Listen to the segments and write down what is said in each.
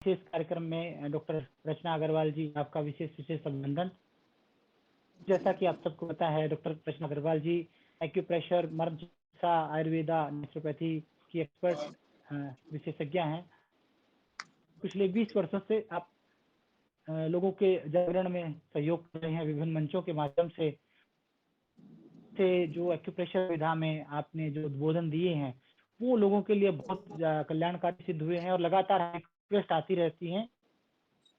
विशेष कार्यक्रम में डॉक्टर रचना अग्रवाल जी आपका विशेष अभिनंदन। जैसा कि आप सबको पता है, डॉक्टर रचना अग्रवाल जी एक्यूप्रेशर, मर्म चिकित्सा, आयुर्वेदा, नेचुरोपैथी की एक्सपर्ट विशेषज्ञ हैं। पिछले 20 वर्षों से आप लोगों के जागरण में सहयोग कर रहे हैं विभिन्न मंचों के माध्यम से। जो एक्यूप्रेशर विधा में आपने जो उद्बोधन दिए हैं वो लोगों के लिए बहुत कल्याणकारी सिद्ध हुए हैं और लगातार रिक्वेस्ट आती रहती हैं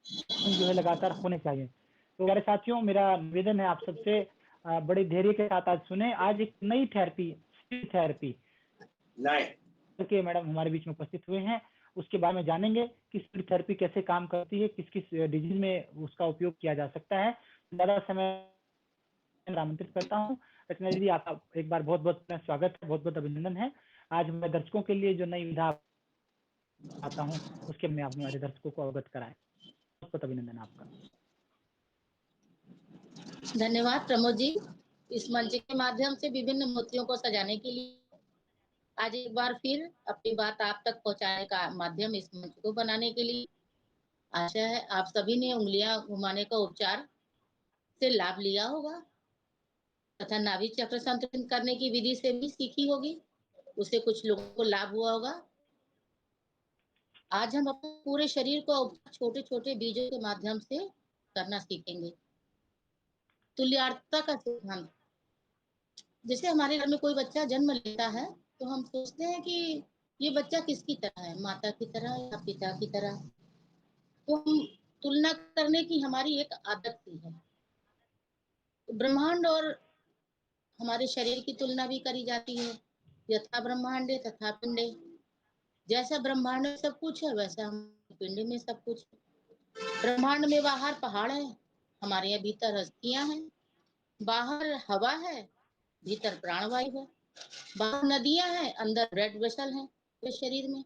जो है लगातार होने चाहिए। तो मेरे साथियों, मेरा निवेदन है आप सबसे बड़े धैर्य के साथ आज सुने। आज एक नई थेरेपी के मैडम हमारे बीच में उपस्थित हुए हैं, उसके बारे में जानेंगे कि स्पीड थेरेपी कैसे काम करती है, किस किस डिजीज में उसका उपयोग किया जा सकता है। ज्यादा समय आमंत्रित करता हूँ। रचना दीदी, आपका एक बार बहुत बहुत स्वागत है, बहुत बहुत अभिनंदन है। आज मैं दर्शकों के लिए जो नई विधा आता हूँ उसके में आप हमारे दर्शकों को अवगत कराएं। बहुत बहुत अभिनंदन आपका। धन्यवाद प्रमोद जी, इस मंच के माध्यम से विभिन्न मूर्तियों को सजाने के लिए आज एक बार फिर अपनी बात आप तक पहुंचाने का माध्यम इस मंच को बनाने के लिए। आशा है आप सभी ने उंगलियां घुमाने का उपचार से लाभ लिया होगा तथा नाभि चक्र संतुलित करने की विधि से भी सीखी होगी, उससे कुछ लोगों को लाभ हुआ होगा। आज हम अपने पूरे शरीर को छोटे छोटे बीजों के माध्यम से करना सीखेंगे। तुल्यार्थता का सिद्धांत। जैसे हमारे घर में कोई बच्चा जन्म लेता है तो हम सोचते हैं कि ये बच्चा किसकी तरह है, माता की तरह या पिता की तरह। तो हम तुलना करने की हमारी एक आदत सी है। तो ब्रह्मांड और हमारे शरीर की तुलना भी करी जाती है। यथा ब्रह्मांडे तथा पिंडे। जैसा ब्रह्मांड में सब कुछ है वैसा हम पिंड में सब कुछ है। ब्रह्मांड में बाहर पहाड़ है, हमारे यहाँ भीतर हस्तियां हैं। बाहर हवा है, भीतर प्राणवायु है। बाहर नदियां हैं, अंदर ब्लड वेसल है इस शरीर में।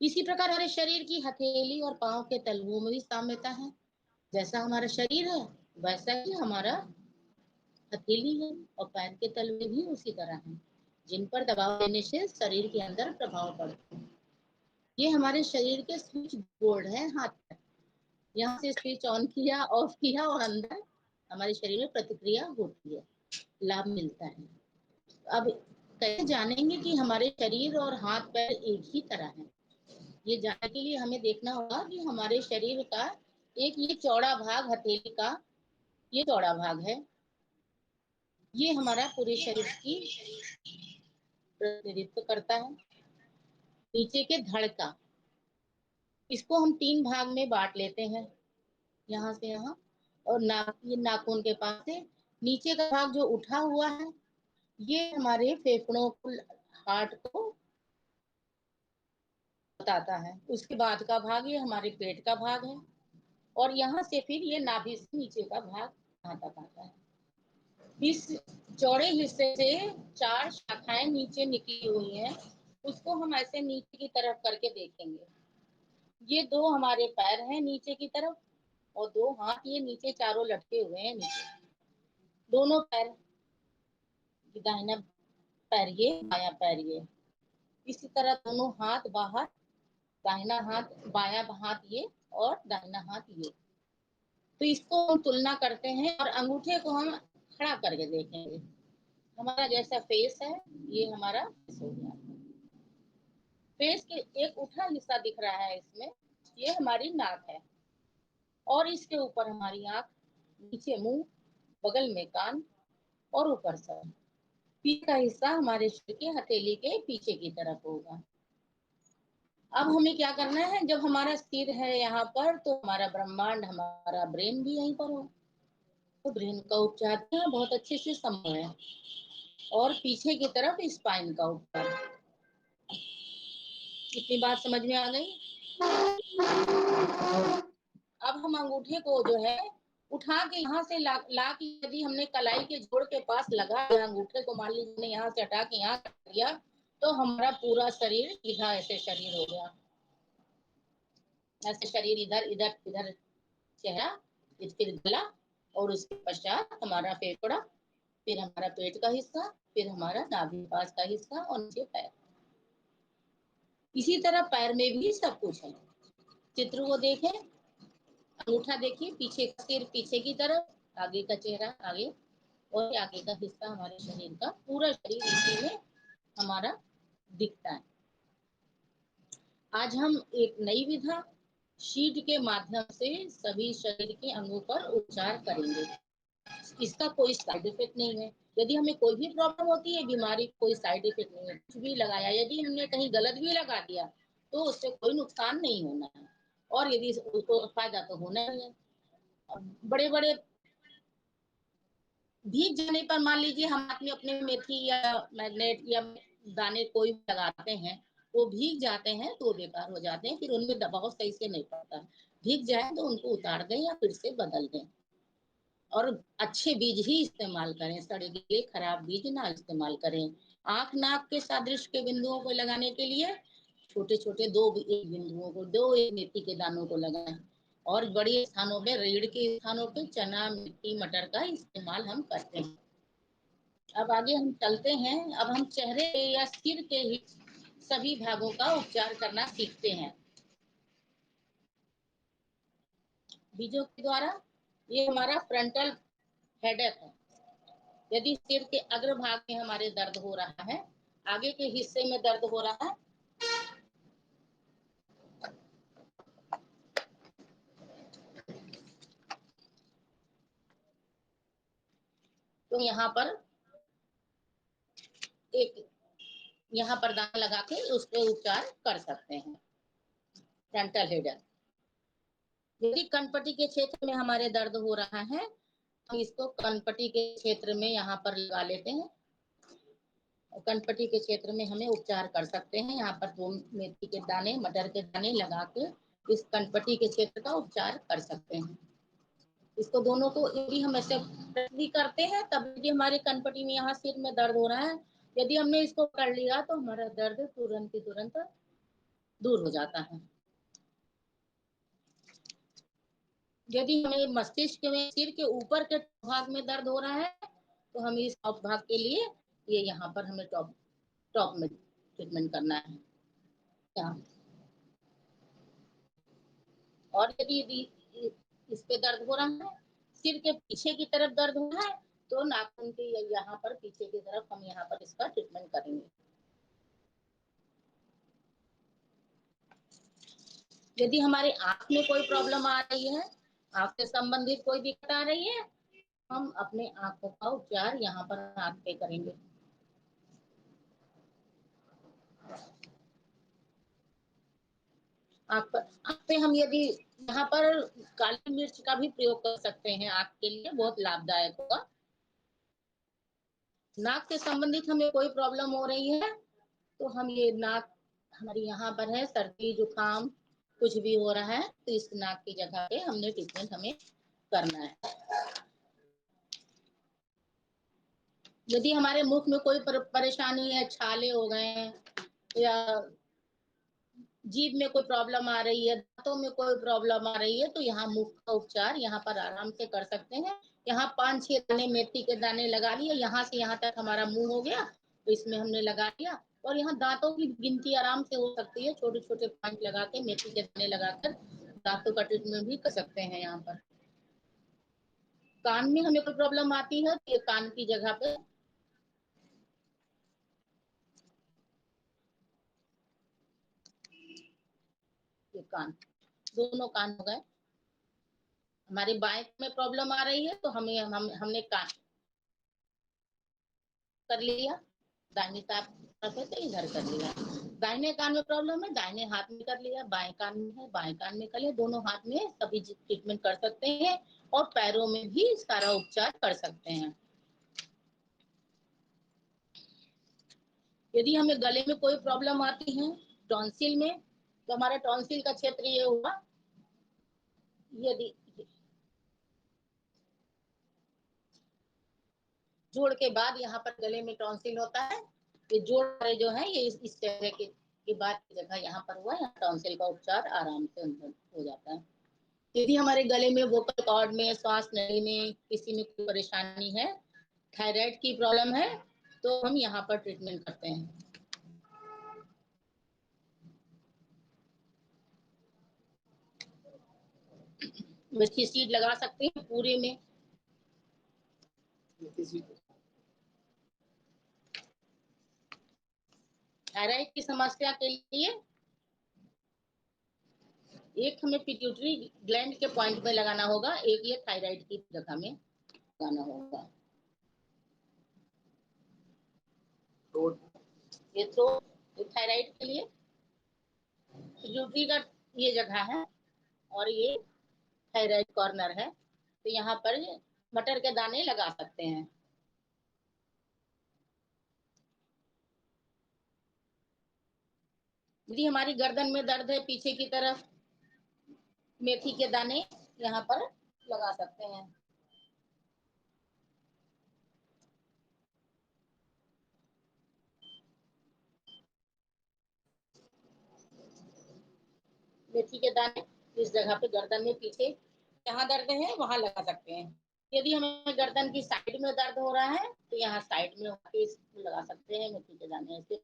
इसी प्रकार हमारे शरीर की हथेली और पांव के तलवों में भी साम्यता है। जैसा हमारा शरीर है वैसा ही हमारा हथेली है और पैर के तलवे भी उसी तरह हैं, जिन पर दबाव देने से शरीर के अंदर प्रभाव पड़ता है। ये हमारे शरीर के स्विच बोर्ड है हाथ पर। यहाँ से स्विच ऑन किया, ऑफ किया और अंदर हमारे शरीर में प्रतिक्रिया होती है, लाभ मिलता है। अब कैसे जानेंगे कि हमारे शरीर और हाथ पैर एक ही तरह है? ये जानने के लिए हमें देखना होगा कि हमारे शरीर का एक ये चौड़ा भाग हथेली का ये चौड़ा भाग है, ये हमारा पूरे शरीर की प्रतिनिधित्व करता है। नीचे के धड़ का, इसको हम 3 भाग में बांट लेते हैं, यहाँ से यहाँ और ये नाखून के पास से नीचे का भाग जो उठा हुआ है ये हमारे फेफड़ों को, हार्ट को बताता है। उसके बाद का भाग ये हमारे पेट का भाग है और यहाँ से फिर ये नाभि से नीचे का भाग यहाँ तक आता है। इस चौड़े हिस्से से 4 शाखाएं नीचे निकली हुई हैं, उसको हम ऐसे नीचे की तरफ करके देखेंगे। ये 2 हमारे पैर हैं नीचे की तरफ और 2 हाथ ये नीचे चारों लटके हुए हैं नीचे। दोनों पैर, दाहिना पैर ये, बायां पैर ये। इसी तरह दोनों हाथ बाहर, दाहिना हाथ, बायां हाथ ये और दाहिना हाथ ये। तो इसको हम तुलना करते हैं और अंगूठे को हम खड़ा करके देखेंगे। हमारा जैसा फेस है ये हमारा फेस हो गया। फेस के एक उठा हिस्सा दिख रहा है इसमें, ये हमारी नाक है और इसके ऊपर हमारी आंख, नीचे मुंह, बगल में कान और ऊपर सर। पीछे का हिस्सा हमारे शरीर के हथेली के पीछे की तरफ होगा। अब हमें क्या करना है, जब हमारा सिर है यहाँ पर तो हमारा ब्रह्मांड, हमारा ब्रेन भी यहीं पर हो। तो ब्रेन का उपचार बहुत अच्छे से संभव है और पीछे की तरफ स्पाइन का उपचार। इतनी बात समझ में आ गई? अब हम अंगूठे को जो है उठा के यहाँ से ला के यदि हमने कलाई के जोड़ के पास लगा दिया अंगूठे को, मान लीजिए यहाँ से हटा के यहाँ कर दिया तो हमारा पूरा शरीर सीधा ऐसे शरीर हो गया। ऐसे शरीर इधर इधर इधर चेहरा, फिर गला और उसके पश्चात हमारा फेफड़ा, फिर हमारा पेट का हिस्सा, फिर हमारा नाभि पास का हिस्सा और नीचे पैर। इसी तरह पैर में भी सब कुछ है। चित्र को देखें, अंगूठा देखिए, पीछे का सिर पीछे की तरफ, आगे का चेहरा आगे, और आगे का हिस्सा हमारे शरीर का, पूरा शरीर इसी में हमारा दिखता है। आज हम एक नई विधा शीट के माध्यम से सभी शरीर के अंगों पर उपचार करेंगे। इसका कोई साइड इफेक्ट नहीं है। यदि हमें कोई भी प्रॉब्लम होती है, बीमारी कोई साइड इफेक्ट नहीं है, कुछ भी लगाया, यदि हमने कहीं गलत भी लगा दिया तो उससे कोई नुकसान नहीं होना है, और यदि उसको फायदा तो होना ही है। बड़े बड़े भीग जाने पर, मान लीजिए हम हाथ में अपने मेथी या मैग्नेट या दाने कोई लगाते हैं, वो भीग जाते हैं तो बेकार हो जाते हैं, फिर उनमें दबाव सही से नहीं पड़ता। भीग जाए तो उनको उतार दें या फिर से बदल दें, और अच्छे बीज ही इस्तेमाल करें, सड़े गले खराब बीज ना इस्तेमाल करें। आंख नाक के सादृश के बिंदुओं को लगाने के लिए छोटे छोटे एक बिंदुओं को, दो एक मेथी के दानों को लगाएं, और बड़े स्थानों पे, रीढ़ के स्थानों पे चना, मिट्टी, मटर का इस्तेमाल हम करते हैं। अब आगे हम चलते हैं। अब हम चेहरे या सिर के ही सभी भागों का उपचार करना सीखते हैं बीजों के द्वारा। ये हमारा फ्रंटल हेडेक है। यदि सिर के अग्रभाग में हमारे दर्द हो रहा है, आगे के हिस्से में दर्द हो रहा है, तो यहाँ पर दाना लगा के उस पर उपचार कर सकते हैं, फ्रंटल हेडेक। यदि कनपटी के क्षेत्र में हमारे दर्द हो रहा है, तो इसको कनपटी के क्षेत्र में यहाँ पर लगा लेते हैं। कनपटी के क्षेत्र में हमें उपचार कर सकते हैं। यहाँ पर 2 मेथी के दाने, मटर के दाने लगा के इस कनपटी के क्षेत्र का उपचार कर सकते हैं। इसको दोनों को यदि हम ऐसे भी करते हैं, तब भी हमारे कनपटी में, यहाँ सिर में दर्द हो रहा है, यदि हमने इसको कर लिया तो हमारा दर्द तुरंत ही तुरंत दूर हो जाता है। यदि हमें मस्तिष्क में सिर के ऊपर के भाग में दर्द हो रहा है, तो हमें इस टॉप भाग के लिए ये यहाँ पर हमें टॉप में ट्रीटमेंट करना है। और यदि इस पे दर्द हो रहा है, सिर के पीछे की तरफ दर्द हो रहा है, तो नाखून के यहाँ पर पीछे की तरफ हम यहाँ पर इसका ट्रीटमेंट करेंगे। यदि हमारी आंख में कोई प्रॉब्लम आ रही है, आंख से संबंधित कोई दिक्कत आ रही है, हम अपने आंखों का उपचार यहाँ पर आंख पे करेंगे। आंख पे हम यदि यहाँ पर काली मिर्च का भी प्रयोग कर सकते हैं, आंख के लिए बहुत लाभदायक होगा। नाक से संबंधित हमें कोई प्रॉब्लम हो रही है, तो हम ये नाक हमारी यहाँ पर है, सर्दी जुकाम कुछ भी हो रहा है, तो इस नाक की जगह पे हमने ट्रीटमेंट हमें करना है। यदि हमारे मुख में कोई परेशानी है, छाले हो गए हैं, या जीभ में कोई प्रॉब्लम आ रही है, दांतों में कोई प्रॉब्लम आ रही है, तो यहाँ मुख का उपचार यहाँ पर आराम से कर सकते हैं। यहाँ 5-6 दाने मेथी के दाने लगा लिए, यहाँ से यहाँ तक हमारा मुंह हो गया, तो इसमें हमने लगा लिया। और यहाँ दांतों की गिनती आराम से हो सकती है, छोटे छोटे 5 लगा के, मेथी के दाने लगाकर दांतों का ट्रीटमेंट भी कर सकते हैं। यहाँ पर कान में हमें कोई प्रॉब्लम आती है, तो ये कान की जगह पे ये कान, दोनों कान हो गए। हमारी बाएं में प्रॉब्लम आ रही है, तो हमने कान कर लिया, दाहिनी तरफ है तो इधर कर लिया। दाहिने कान में प्रॉब्लम है, दाहिने हाथ में कर लिया। बाएं कान में है, बाएं कान में कर लिया। दोनों हाथ में सभी ट्रीटमेंट कर सकते हैं, और पैरों में भी सारा उपचार कर सकते हैं। यदि हमें गले में कोई प्रॉब्लम आती है, टॉन्सिल में, तो हमारा टॉन्सिल का क्षेत्र ये हुआ। यदि जोड़ के बाद यहाँ पर गले में टॉन्सिल होता है, ये जोड़ जो है ये इस तरह के बाद की जगह यहाँ पर हुआ, यहाँ टॉन्सिल का उपचार आराम से हो जाता है। यदि हमारे गले में, वोकल कॉर्ड में, श्वास नली में किसी में कोई परेशानी है, थायराइड की प्रॉब्लम है, तो हम यहाँ पर ट्रीटमेंट करते हैं। मेथी सीड लगा सकते हैं पूरे में। थायराइड की समस्या के लिए एक हमें पिट्यूटरी ग्लैंड के पॉइंट पे लगाना होगा, एक ये थायराइड की जगह में लगाना होगा। ये तो थायराइड के लिए पिट्यूटरी का ये जगह है और ये थायराइड कॉर्नर है, तो यहाँ पर मटर के दाने लगा सकते हैं। यदि हमारी गर्दन में दर्द है पीछे की तरफ, मेथी के दाने यहाँ पर लगा सकते हैं। मेथी के दाने इस जगह पे गर्दन में पीछे जहाँ दर्द है वहां लगा सकते हैं। यदि हमें गर्दन की साइड में दर्द हो रहा है तो यहाँ साइड में लगा सकते हैं मेथी के दाने ऐसे।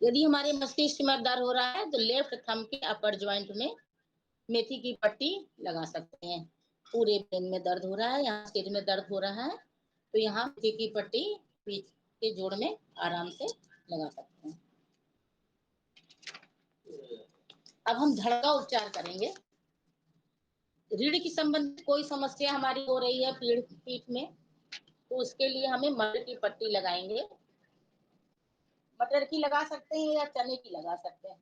यदि हमारे मस्तिष्क में दर्द हो रहा है तो लेफ्ट थंब के अपर ज्वाइंट में मेथी की पट्टी लगा सकते हैं। पूरे ब्रेन में दर्द हो रहा है, यहाँ सिर में दर्द हो रहा है तो यहाँ मेथी की पट्टी पीठ के जोड़ में आराम से लगा सकते हैं। अब हम धड़ का उपचार करेंगे। रीढ़ की संबंधित कोई समस्या हमारी हो रही है पीठ में, तो उसके लिए हमें मटर की पट्टी लगाएंगे। मटर की लगा सकते हैं या चने की लगा सकते हैं।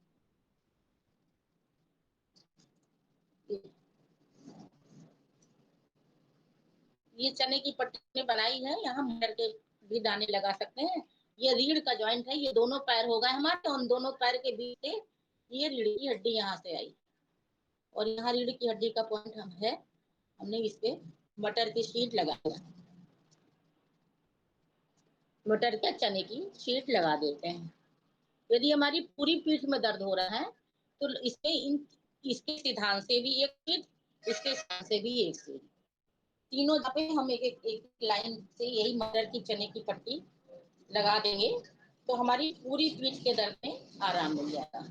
ये चने की पट्टी बनाई है, यहाँ मटर के भी दाने लगा सकते हैं। ये रीढ़ का ज्वाइंट है, ये दोनों पैर हो गए हमारे, उन दोनों पैर के बीच से ये रीढ़ की हड्डी यहाँ से आई और यहाँ रीढ़ की हड्डी का पॉइंट हम है, हमने इस पे मटर की शीट लगाया। मटर के चने की शीट लगा देते हैं। यदि हमारी पूरी पीठ में दर्द हो रहा है तो इसके सिधांत से भी एक शीट, इसके स्थान से भी एक शीट, तीनों जगह पे हम एक लाइन से यही मटर की चने की पट्टी लगा देंगे तो हमारी पूरी पीठ के दर्द में आराम मिल जाएगा।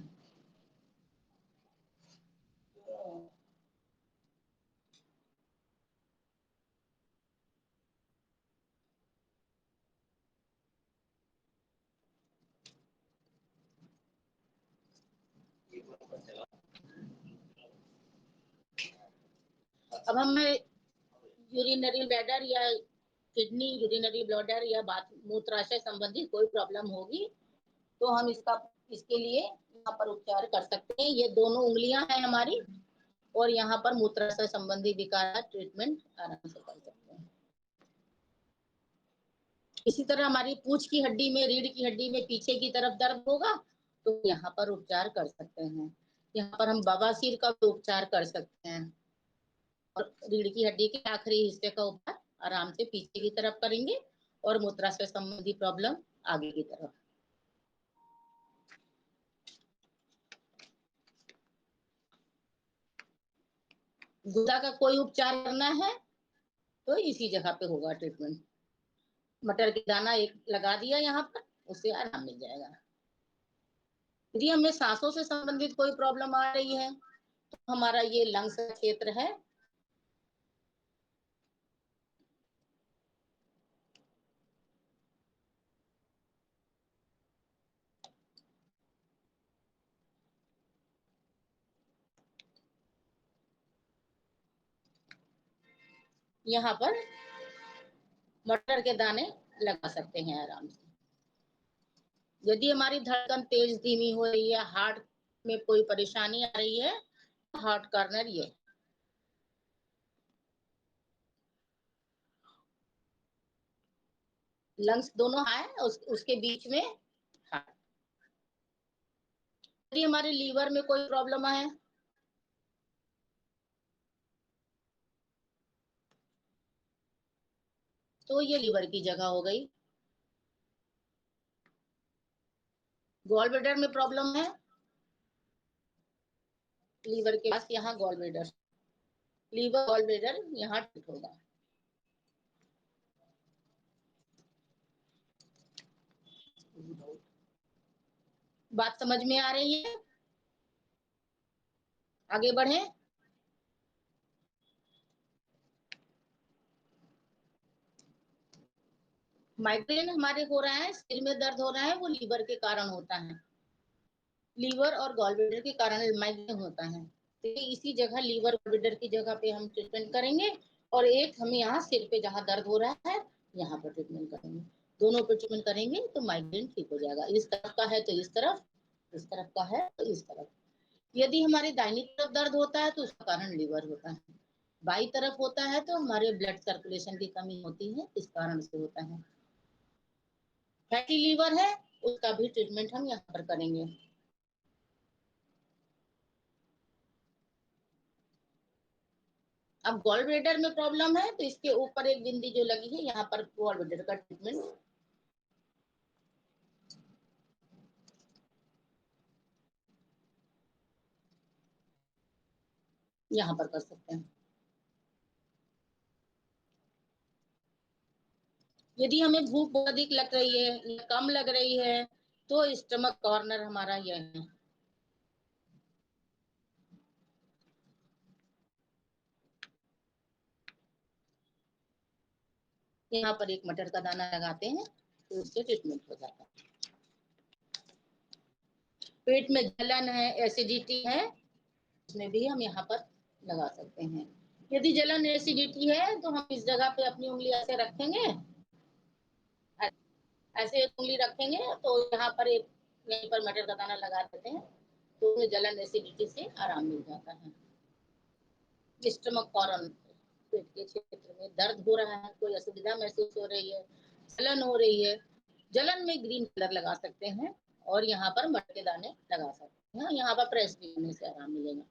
अब हमें यूरिनरी ब्लैडर या किडनी, यूरिनरी ब्लैडर या मूत्राशय संबंधी कोई प्रॉब्लम होगी तो हम इसके लिए यहाँ पर उपचार कर सकते हैं। ये दोनों उंगलियां हैं हमारी और यहाँ पर मूत्राशय संबंधी विकार ट्रीटमेंट आराम से कर सकते हैं। इसी तरह हमारी पूंछ की हड्डी में, रीढ़ की हड्डी में पीछे की तरफ दर्द होगा तो यहाँ पर उपचार कर सकते हैं। यहाँ पर हम बवासीर का उपचार कर सकते हैं और रीढ़ की हड्डी के आखिरी हिस्से का उपचार आराम से पीछे की तरफ करेंगे और मूत्राशय संबंधी प्रॉब्लम आगे की तरफ। गुदा का कोई उपचार करना है तो इसी जगह पे होगा ट्रीटमेंट। मटर के दाना एक लगा दिया यहाँ पर, उससे आराम मिल जाएगा। यदि हमें सांसों से संबंधित कोई प्रॉब्लम आ रही है तो हमारा ये लंग्स का क्षेत्र है, यहाँ पर मटर के दाने लगा सकते हैं आराम से। यदि हमारी धड़कन तेज धीमी हो रही है, हार्ट में कोई परेशानी आ रही है, हार्ट कॉर्नर ये लंग्स दोनों है उसके बीच में हार्ट। यदि हमारे लीवर में कोई प्रॉब्लम है तो ये लीवर की जगह हो गई। गॉल ब्लैडर में प्रॉब्लम है, लीवर के पास यहाँ gall bladder, liver gall bladder यहाँ ठीक होगा। बात समझ में आ रही है? आगे बढ़े। माइग्रेन हमारे हो रहा है, सिर में दर्द हो रहा है, वो लीवर के कारण होता है, लीवर और गॉलब्लैडर के कारण माइग्रेन होता है। तो इसी जगह लीवर गॉलब्लैडर की जगह पे हम ट्रीटमेंट करेंगे, और एक हम यहाँ सिर पे जहाँ दर्द हो रहा है यहाँ पर ट्रीटमेंट करेंगे। दोनों पे ट्रीटमेंट करेंगे तो माइग्रेन ठीक हो जाएगा। इस तरफ का है तो इस तरफ, इस तरफ का है तो इस तरफ। यदि हमारी दाहिनी तरफ दर्द होता है तो उसका कारण लीवर होता है, बाई तरफ होता है तो हमारे ब्लड सर्कुलेशन की कमी होती है, इस कारण से होता है। फैटी लीवर है, उसका भी ट्रीटमेंट हम यहाँ पर करेंगे। अब गॉल ब्लेडर में प्रॉब्लम है तो इसके ऊपर एक बिंदी जो लगी है यहाँ पर गॉल ब्लेडर का ट्रीटमेंट यहाँ पर कर सकते हैं। यदि हमें भूख बहुत अधिक लग रही है या कम लग रही है तो स्टमक कॉर्नर हमारा यह है। यहाँ पर एक मटर का दाना लगाते हैं तो उससे ट्रीटमेंट हो जाता है। पेट में जलन है, एसिडिटी है, उसमें भी हम यहाँ पर लगा सकते हैं। यदि जलन एसिडिटी है तो हम इस जगह पे अपनी उंगली ऐसे रखेंगे, ऐसे एक उंगली रखेंगे तो यहाँ पर एक यहीं पर मटर का दाना लगा देते हैं तो उन्हें जलन एसिडिटी से आराम मिल जाता है। स्टमक कॉर्न, पेट के क्षेत्र में दर्द हो रहा है, कोई असुविधा महसूस हो रही है, जलन हो रही है, जलन में ग्रीन कलर लगा सकते हैं और यहाँ पर मटर के दाने लगा सकते हैं। यहाँ पर प्रेस भी होने से आराम मिलेगा।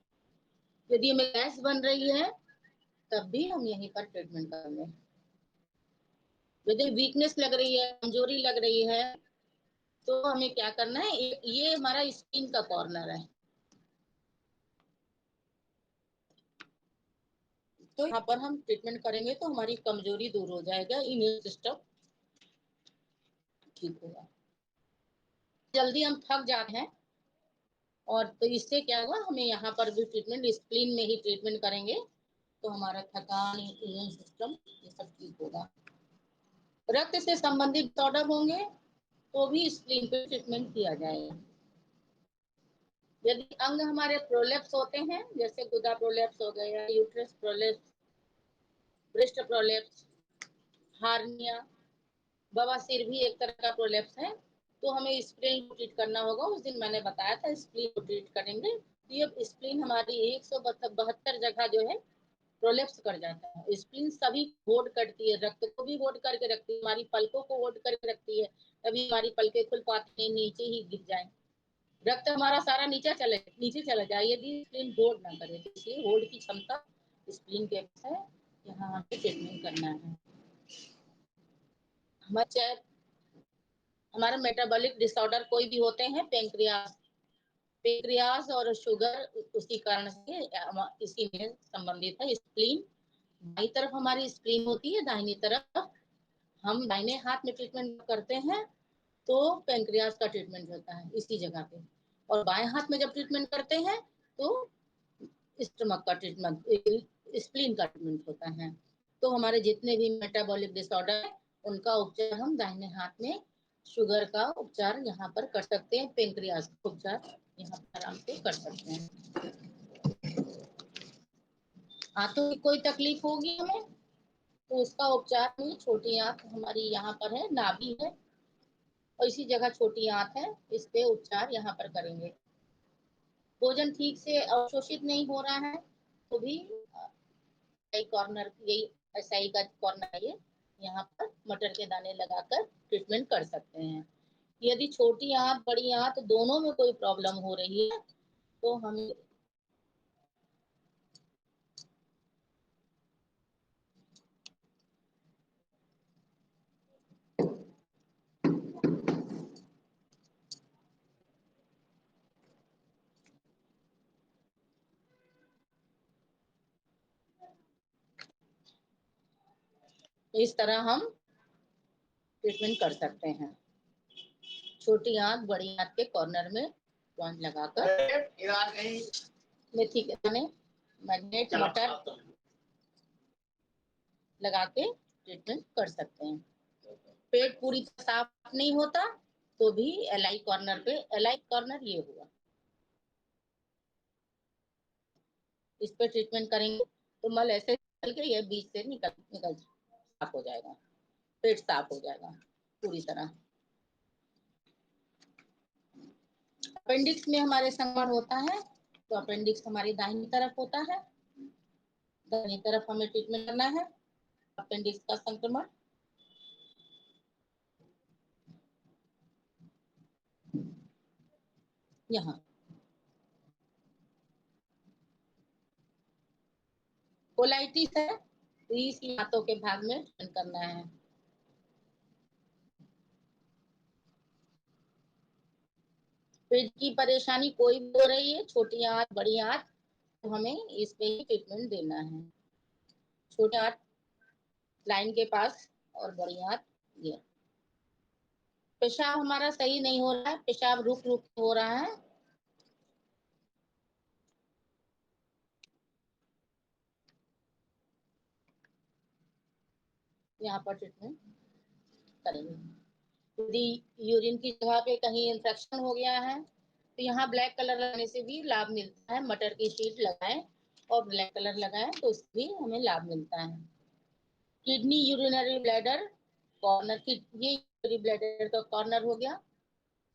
यदि हमें गैस बन रही है तब भी हम यहीं पर ट्रीटमेंट करेंगे। यदि वीकनेस लग रही है, कमजोरी लग रही है तो हमें क्या करना है, ये हमारा स्किन का कॉर्नर है, तो यहाँ पर हम ट्रीटमेंट करेंगे तो हमारी कमजोरी दूर हो जाएगा, इम्यून सिस्टम ठीक होगा। जल्दी हम थक जाते हैं और तो इससे क्या होगा, हमें यहाँ पर भी ट्रीटमेंट स्प्लीन में ही ट्रीटमेंट करेंगे तो हमारा थकान, इम्यून सिस्टम ये सब ठीक होगा। रक्त से संबंधित डिसऑर्डर होंगे तो भी स्प्लीन पे ट्रीटमेंट किया जाएगा। यदि अंग हमारे प्रोलेप्स होते हैं, जैसे गुदा प्रोलेप्स हो गया, uterus prolapse, breast prolapse, hernia, बवासीर भी एक तरह का प्रोलेप्स है, तो हमें स्प्लीन को ट्रीट करना होगा। उस दिन मैंने बताया था स्प्लीन को ट्रीट करेंगे। ये स्प्लीन हमारी 172 जगह जो है प्रोलेप्स कर जाता है। स्प्लीन सभी होल्ड करती है, रक्त को भी होल्ड करके रखती है, हमारी पलकों को होल्ड करके रखती है, तभी हमारी पलकें खुल पाती है, नीचे ही गिर जाए, रक्त हमारा सारा नीचे चला जाए यदि स्प्लीन होल्ड ना करे। इसलिए होल्ड की क्षमता स्प्लीन के पास है, यहाँ हमें ट्रीटमेंट करना है। हमारा मेटाबॉलिक डिसऑर्डर कोई भी होते हैं, पेंक्रियास और शुगर उसी कारण से इसी में संबंधित है। स्प्लीन बाई तरफ हमारी स्प्लीन होती है, दाहिनी तरफ हम दाहिने हाथ में ट्रीटमेंट करते हैं तो पेंक्रियास का ट्रीटमेंट होता है इसी जगह पे, और बाएं हाथ में जब ट्रीटमेंट करते हैं तो स्टमक का ट्रीटमेंट, स्प्लीन का ट्रीटमेंट होता है। तो हमारे जितने भी मेटाबॉलिक डिसऑर्डर है उनका उपचार हम दाहिने हाथ में, शुगर का उपचार यहाँ पर कर सकते हैं, पेंक्रियास का उपचार यहाँ पर आराम से कर सकते हैं। आंतों की कोई तकलीफ होगी हमें तो उसका उपचार में छोटी आंत हमारी यहाँ पर है, नाभि है और इसी जगह छोटी आंत है, इस पे उपचार यहाँ पर करेंगे। भोजन ठीक से अवशोषित नहीं हो रहा है तो भी कॉर्नर, यही एसआई का कॉर्नर है ये, यहाँ पर मटर के दाने लगाकर ट्रीटमेंट कर सकते हैं। यदि छोटी आंत बड़ी आंत दोनों में कोई प्रॉब्लम हो रही है तो हम इस तरह हम ट्रीटमेंट कर सकते हैं। छोटी आंत बड़ी आंत के कॉर्नर में पॉइंट लगाकर मेथी के दाने, मैग्नेट, मटर लगा के ट्रीटमेंट कर सकते हैं। पेट पूरी तरह साफ नहीं होता तो भी एलआई कॉर्नर पे, एलआई कॉर्नर ये हुआ, इस पे ट्रीटमेंट करेंगे तो मल ऐसे निकल के ये बीच से निकल साफ हो जाएगा, पेट साफ हो जाएगा पूरी तरह। अपेंडिक्स में हमारे संक्रमण होता है तो अपेंडिक्स हमारी दाहिनी तरफ होता है, दाहिनी तरफ हमें ट्रीटमेंट करना है अपेंडिक्स का संक्रमण। यहाँ कोलाइटिस है तो इस हाथों के भाग में ट्रीटमेंट करना है। पेट की परेशानी कोई भी हो रही है, छोटी आंत बड़ी आंत, तो हमें इस पे ही ट्रीटमेंट देना है। छोटी आंत लाइन के पास और बड़ी आंत ये। पेशाब हमारा सही नहीं हो रहा है, पेशाब रुक रुक हो रहा है, यहाँ पर ट्रीटमेंट करेंगे। यदि यूरिन की जगह पे कहीं इंफेक्शन हो गया है तो यहाँ ब्लैक कलर लगाने से भी लाभ मिलता है। मटर की शीट लगाएं और ब्लैक कलर लगाएं तो उससे भी हमें लाभ मिलता है। किडनी यूरिनरी ब्लैडर कॉर्नर की, ये यूरिनरी ब्लैडर का कॉर्नर हो गया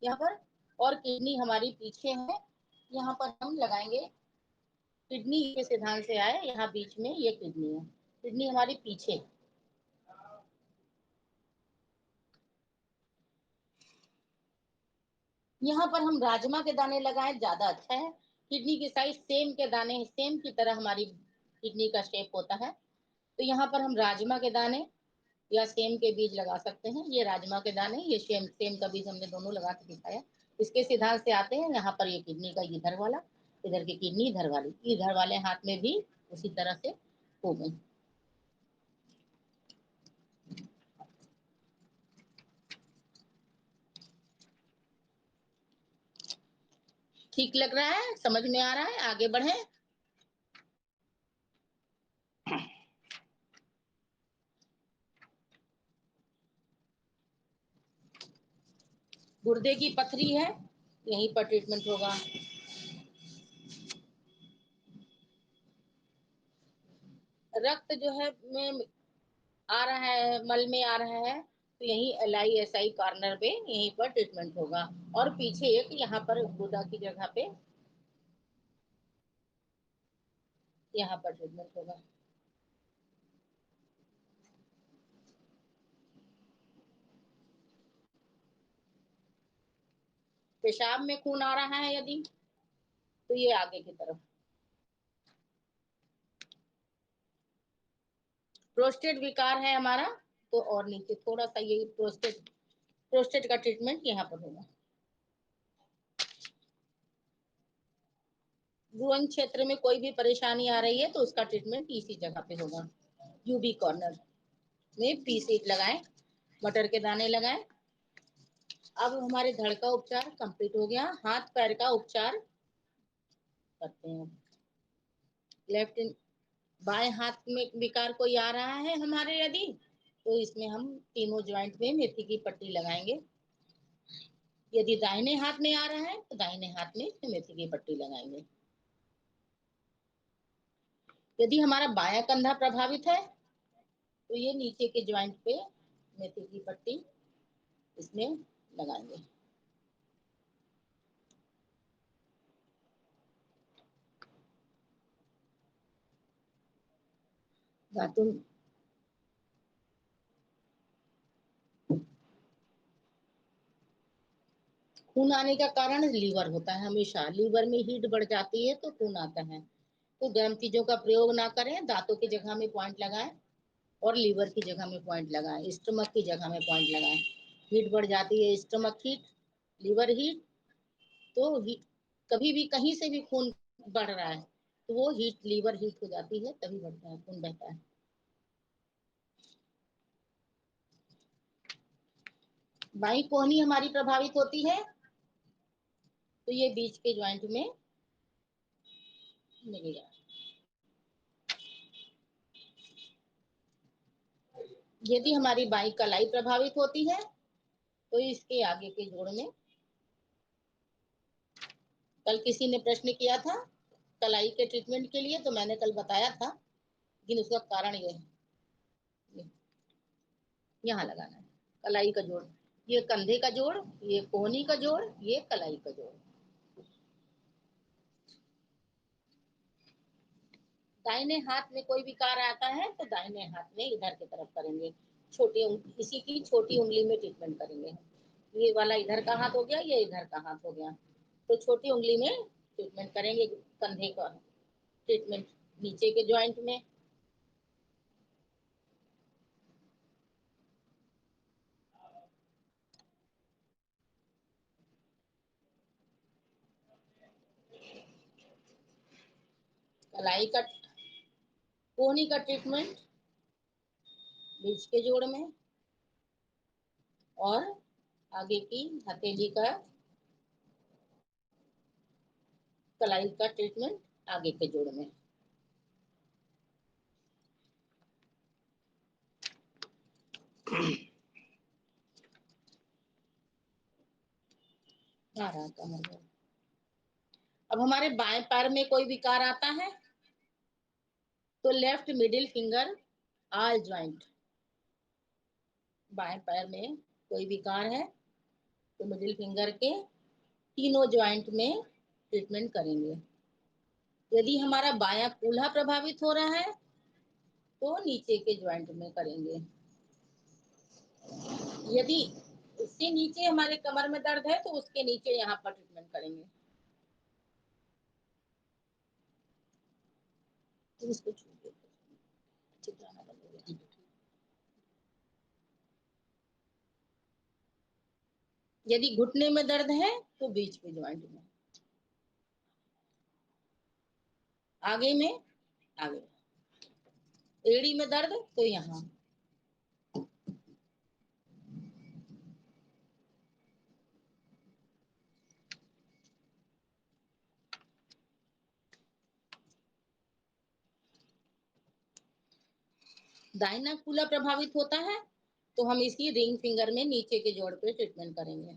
यहाँ पर, और किडनी हमारी पीछे है, यहाँ पर हम लगाएंगे। किडनी के सिद्धांत से आए, यहाँ बीच में ये किडनी है, किडनी हमारी पीछे। यहाँ पर हम राजमा के दाने लगाएं ज्यादा अच्छा है। किडनी की साइज सेम के दाने, सेम की तरह हमारी किडनी का शेप होता है, तो यहाँ पर हम राजमा के दाने या सेम के बीज लगा सकते हैं। ये राजमा के दाने, ये सेम सेम का बीज हमने दोनों लगा के दिखाया। इसके सिद्धांत से आते हैं, यहाँ पर ये किडनी का इधर वाला, इधर की किडनी इधर वाली, इधर वाले हाथ में भी उसी तरह से हो गई। ठीक लग रहा है, समझ में आ रहा है, आगे बढ़े। गुर्दे की पथरी है, यहीं पर ट्रीटमेंट होगा। रक्त जो है में आ रहा है, मल में आ रहा है, तो यही LISI कॉर्नर पे यहीं पर ट्रीटमेंट होगा। और पीछे एक यहाँ पर गुदा की जगह पे यहाँ पर ट्रीटमेंट होगा। पेशाब में खून आ रहा है यदि, तो ये आगे की तरफ। प्रोस्टेट विकार है हमारा तो और नीचे थोड़ा सा, ये प्रोस्टेट का ट्रीटमेंट यहाँ पर होगा। ग्रोइंग क्षेत्र में कोई भी परेशानी आ रही है तो उसका ट्रीटमेंट इसी जगह पे होगा। यूबी कॉर्नर में पी सीट लगाएं, मटर के दाने लगाएं। अब हमारे धड़ का उपचार कंप्लीट हो गया, हाथ पैर का उपचार करते हैं। लेफ्ट, बाएं हाथ में विकार कोई आ रहा है हमारे यदि, तो इसमें हम तीनों ज्वाइंट में मेथी की पट्टी लगाएंगे। यदि दाहिने हाथ में आ रहा है तो दाहिने हाथ में मेथी की पट्टी लगाएंगे। यदि हमारा बायां कंधा प्रभावित है तो ये नीचे के ज्वाइंट पे मेथी की पट्टी इसमें लगाएंगे। दातुन खून आने का कारण लीवर होता है, हमेशा लीवर में हीट बढ़ जाती है तो खून आता है। तो गर्म चीजों का प्रयोग ना करें, दांतों की जगह में पॉइंट लगाएं और लीवर की जगह में पॉइंट लगाएं, स्टमक की जगह में पॉइंट लगाएं। हीट बढ़ जाती है, स्टमक हीट, लीवर हीट, तो हीट, कभी भी कहीं से भी खून बढ़ रहा है तो वो हीट, लीवर हीट हो जाती है, तभी बढ़ता है, खून बहता है। बाई कोहनी हमारी प्रभावित होती है तो ये बीच के ज्वाइंट में मिलेगा। यदि हमारी बाई कलाई प्रभावित होती है तो इसके आगे के जोड़ में, कल किसी ने प्रश्न किया था कलाई के ट्रीटमेंट के लिए, तो मैंने कल बताया था, लेकिन उसका कारण ये है, यहाँ लगाना है कलाई का जोड़, ये कंधे का जोड़, ये कोहनी का जोड़, ये कलाई का जोड़। दाहिने हाथ में कोई विकार आता है तो दाहिने हाथ में इधर की तरफ करेंगे, छोटी इसी की छोटी उंगली में ट्रीटमेंट करेंगे। ये वाला इधर का हाथ हो गया, ये इधर का हाथ हो गया, तो छोटी उंगली में ट्रीटमेंट करेंगे कंधे का ट्रीटमेंट, नीचे के जॉइंट में। कलाई का कोहनी का ट्रीटमेंट बीच के जोड़ में, और आगे की हथेली का कलाई का ट्रीटमेंट आगे के जोड़ में। अब हमारे बाएं पैर में कोई विकार आता है तो left middle finger all joint, बाएं पैर में कोई विकार है तो मिडिल फिंगर के तीनों ज्वाइंट में ट्रीटमेंट करेंगे। यदि हमारा बायां कूल्हा प्रभावित हो रहा है तो नीचे के ज्वाइंट में करेंगे। यदि उससे नीचे हमारे कमर में दर्द है तो उसके नीचे यहाँ पर ट्रीटमेंट करेंगे। इसको चित्राना बंद हो गया। यदि घुटने में दर्द है तो बीच के ज्वाइंट में, आगे में, आगे एड़ी में दर्द तो यहाँ, दाहिना कूल्हा प्रभावित होता है तो हम इसी रिंग फिंगर में नीचे के जोड़ पे ट्रीटमेंट करेंगे।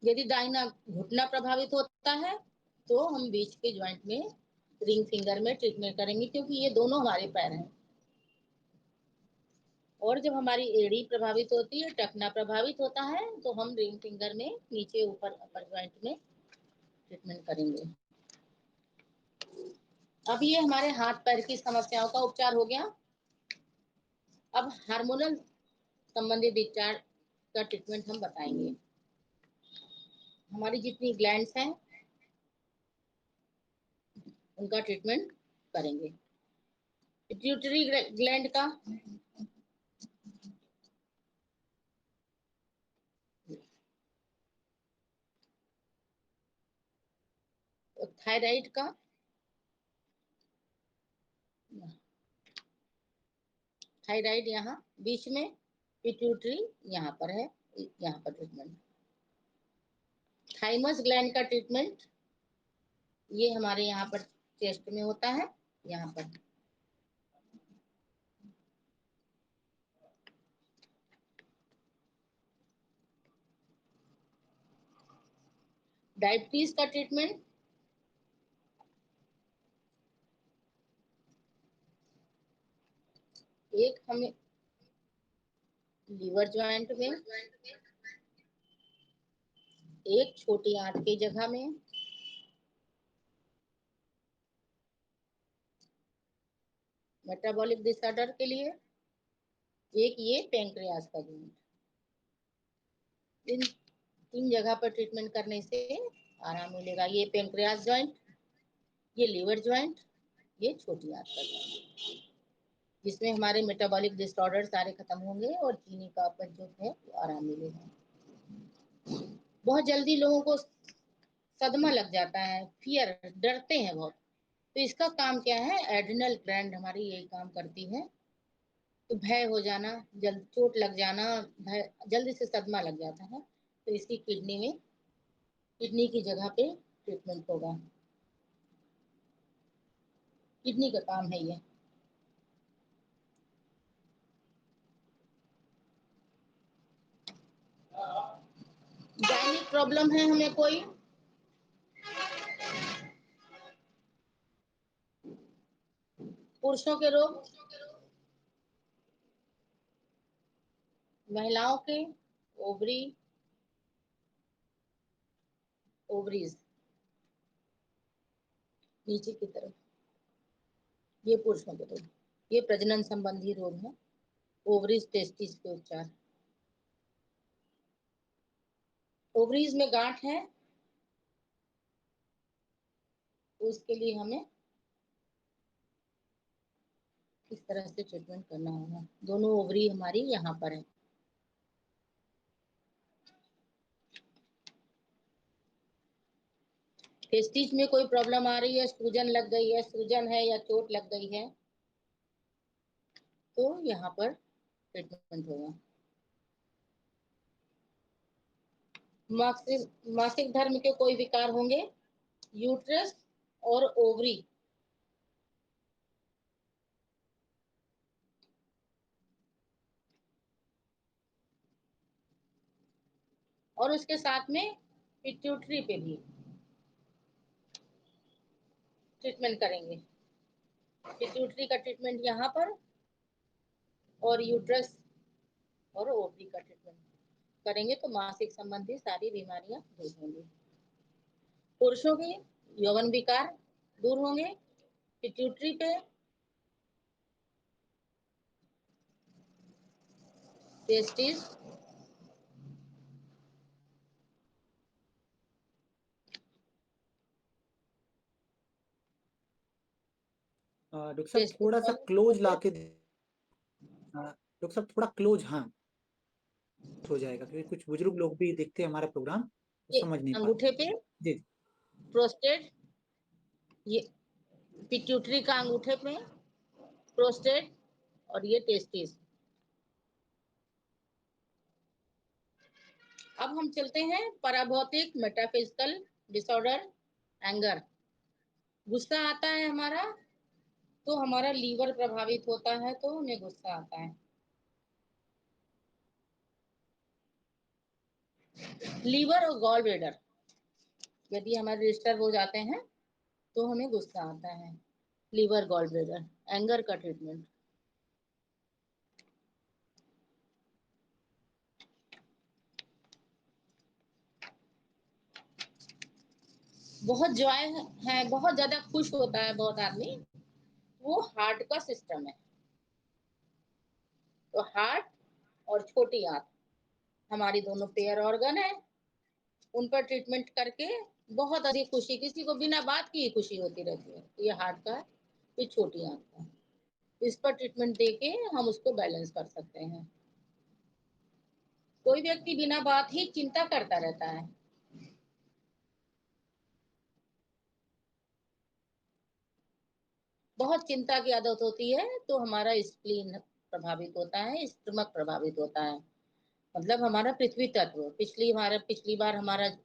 यदि दाहिना घुटना प्रभावित होता है तो हम बीच के ज्वाइंट में रिंग फिंगर में ट्रीटमेंट करेंगे, क्योंकि ये दोनों हमारे पैर हैं। और जब हमारी एड़ी प्रभावित होती है, टखना प्रभावित होता है, तो हम रिंग फिंगर में नीचे ऊपर अपर ज्वाइंट में ट्रीटमेंट करेंगे। अब ये हमारे हाथ पैर की समस्याओं का उपचार हो गया। अब हार्मोनल संबंधी डिस्चार्ज का ट्रीटमेंट हम बताएंगे। हमारी जितनी ग्लैंड्स हैं उनका ट्रीटमेंट करेंगे। पिट्यूटरी ग्लैंड का, थायराइड का, थायराइड यहाँ बीच में, पिट्यूटरी यहाँ पर है, यहाँ पर ट्रीटमेंट। थाइमस ग्लैंड का ट्रीटमेंट ये हमारे यहाँ पर चेस्ट में होता है, यहाँ पर। डायबिटीज का ट्रीटमेंट एक हमें लीवर ज्वाइंट में, एक छोटी आंत की जगह में, मेटाबॉलिक डिसऑर्डर के लिए एक ये पैंक्रियास का जॉइंट। इन तीन जगह पर ट्रीटमेंट करने से आराम मिलेगा। ये पैंक्रियास जॉइंट, ये लीवर ज्वाइंट, ये छोटी आंत का जॉइंट, जिसमें हमारे मेटाबॉलिक डिसऑर्डर सारे खत्म होंगे और चीनी का अपच जो है वो आराम मिलेगा। बहुत जल्दी लोगों को सदमा लग जाता है, फियर, डरते हैं बहुत, तो इसका काम क्या है, एड्रिनल ग्लैंड हमारी यही काम करती है। तो भय हो जाना, जल्द चोट लग जाना, जल्दी से सदमा लग जाता है, तो इसकी किडनी में, किडनी की जगह पे ट्रीटमेंट होगा। किडनी का काम है ये। गायनिक प्रॉब्लम है हमें कोई, पुरुषों के रोग, महिलाओं के ओवरीज नीचे की तरफ, ये पुरुषों के रोग, ये प्रजनन संबंधी रोग है। ओवरीज टेस्टिस के उपचार। ओवरीज में गांठ है, उसके लिए हमें इस तरह से ट्रीटमेंट करना होगा। दोनों ओवरी हमारी यहाँ पर है। टेस्टिस में कोई प्रॉब्लम आ रही है, सूजन लग गई है, सूजन है या चोट लग गई है, तो यहाँ पर ट्रीटमेंट होगा। मासिक धर्म के कोई विकार होंगे, यूट्रस और ओवरी, और उसके साथ में पिट्यूटरी पे भी ट्रीटमेंट करेंगे। पिट्यूटरी का ट्रीटमेंट यहाँ पर, और यूट्रस और ओवरी का ट्रीटमेंट करेंगे, तो मासिक संबंधी सारी बीमारियां दूर होंगी। पुरुषों के यौवन विकार दूर होंगे पिट्यूटरी पे, टेस्टिस, डॉक्टर साहब थोड़ा सा क्लोज लाके, डॉक्टर साहब थोड़ा क्लोज, हाँ हो जाएगा, क्योंकि कुछ बुजुर्ग लोग भी देखते हैं हमारा प्रोग्राम, तो समझ नहीं अंगूठे पाते। पे जी प्रोस्टेट, ये पिट्यूटरी का अंगूठे पे प्रोस्टेट, और ये टेस्टिस। अब हम चलते हैं पराभौतिक मेटाफिजिकल डिसऑर्डर। एंगर, गुस्सा आता है हमारा, तो हमारा लीवर प्रभावित होता है, तो हमें गुस्सा आता है। लीवर और गॉल ब्लैडर यदि हमारे डिस्टर्ब हो जाते हैं तो हमें गुस्सा आता है। लीवर, गॉल ब्लैडर, एंगर का ट्रीटमेंट। बहुत जॉय है, बहुत ज्यादा खुश होता है बहुत आदमी, वो हार्ट का सिस्टम है। तो हार्ट और छोटी आंत हमारी दोनों पेयर ऑर्गन है, उन पर ट्रीटमेंट करके बहुत अधिक खुशी, किसी को बिना बात की ही खुशी होती रहती है। ये हार्ट का है, ये छोटी आंत का, इस पर ट्रीटमेंट देके हम उसको बैलेंस कर सकते हैं। कोई व्यक्ति बिना बात ही चिंता करता रहता है, बहुत चिंता की आदत होती है, तो हमारा स्प्लीन प्रभावित होता है, स्टमक प्रभावित होता है। मतलब हमारा पृथ्वी तत्व, पिछली बार हमारा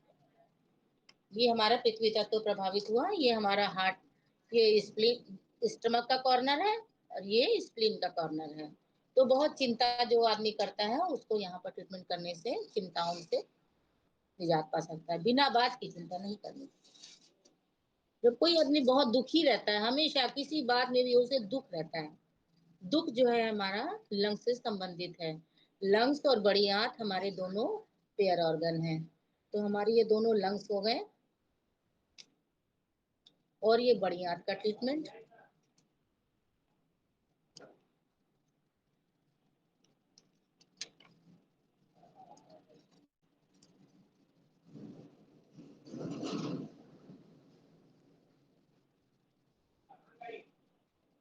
ये हमारा पृथ्वी तत्व प्रभावित हुआ। ये हमारा हार्ट, ये स्प्लीन, स्टमक का कॉर्नर है, और ये स्प्लीन का कॉर्नर है। तो बहुत चिंता जो आदमी करता है, उसको यहाँ पर ट्रीटमेंट करने से चिंताओं से निजात पा सकता है। बिना बात की चिंता नहीं करनी। जब कोई आदमी बहुत दुखी रहता है, हमेशा किसी बात में भी उसे दुख रहता है, दुख जो है हमारा लंग्स से संबंधित है। लंग्स और बड़ी आंत हमारे दोनों पेयर ऑर्गन हैं। तो हमारी ये दोनों लंग्स हो गए, और ये बड़ी आंत का ट्रीटमेंट।